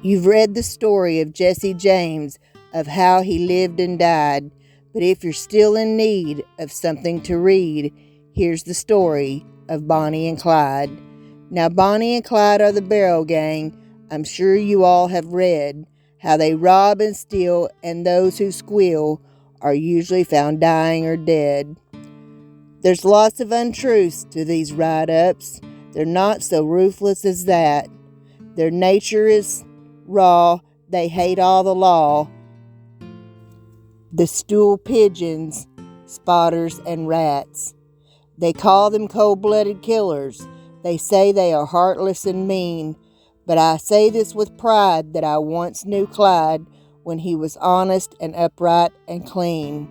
You've read the story of Jesse James, of how he lived and died, but if you're still in need of something to read, here's the story of Bonnie and Clyde. Now, Bonnie and Clyde are the Barrow Gang. I'm sure you all have read how they rob and steal, and those who squeal are usually found dying or dead. There's lots of untruths to these write-ups. They're not so ruthless as that. Their nature is raw. They hate all the law. The stool pigeons, spotters, and rats. They call them cold-blooded killers. They say they are heartless and mean. But I say this with pride that I once knew Clyde when he was honest and upright and clean.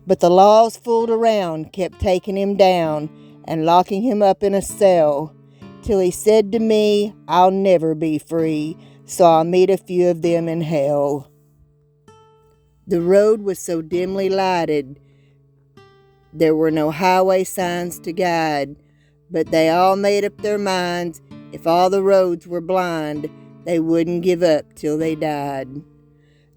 But the laws fooled around, kept taking him down and locking him up in a cell, till he said to me, I'll never be free, so I'll meet a few of them in hell. The road was so dimly lighted, there were no highway signs to guide, but they all made up their minds, if all the roads were blind, they wouldn't give up till they died.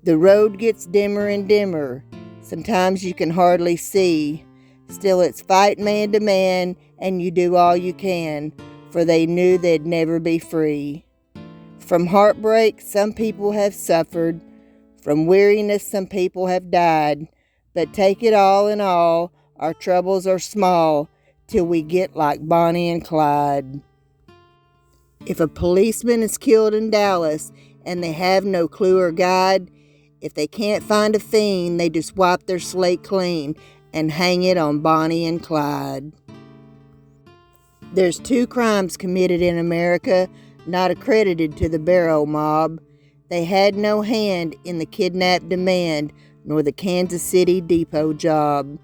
The road gets dimmer and dimmer. Sometimes you can hardly see. Still it's fight man to man, and you do all you can, for they knew they'd never be free. From heartbreak, some people have suffered. From weariness, some people have died. But take it all in all, our troubles are small, till we get like Bonnie and Clyde. If a policeman is killed in Dallas, and they have no clue or guide, if they can't find a fiend, they just wipe their slate clean and hang it on Bonnie and Clyde. There's 2 crimes committed in America not accredited to the Barrow mob. They had no hand in the kidnap demand nor the Kansas City depot job.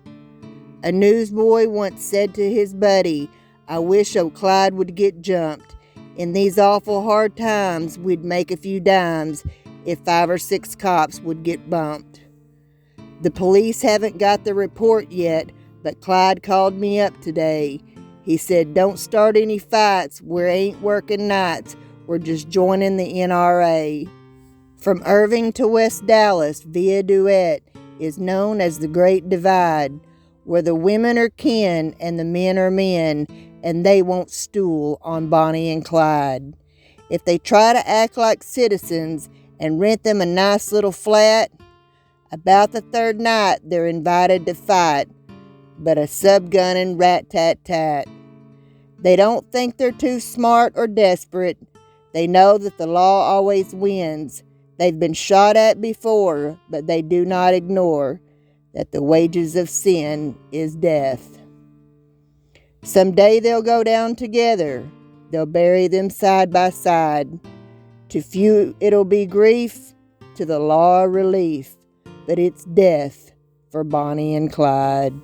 A newsboy once said to his buddy, I wish old Clyde would get jumped. In these awful hard times, we'd make a few dimes if 5 or 6 cops would get bumped. The police haven't got the report yet, but Clyde called me up today. He said, don't start any fights, we ain't working nights, we're just joining the NRA. From Irving to West Dallas, Video.Guru is known as the Great Divide, where the women are kin and the men are men, and they won't stool on Bonnie and Clyde. If they try to act like citizens and rent them a nice little flat, about the 3rd night they're invited to fight, but a sub-gunning rat-tat-tat. They don't think they're too smart or desperate. They know that the law always wins. They've been shot at before, but they do not ignore that the wages of sin is death. Someday they'll go down together. They'll bury them side by side. To few it'll be grief, to the law relief, but it's death for Bonnie and Clyde.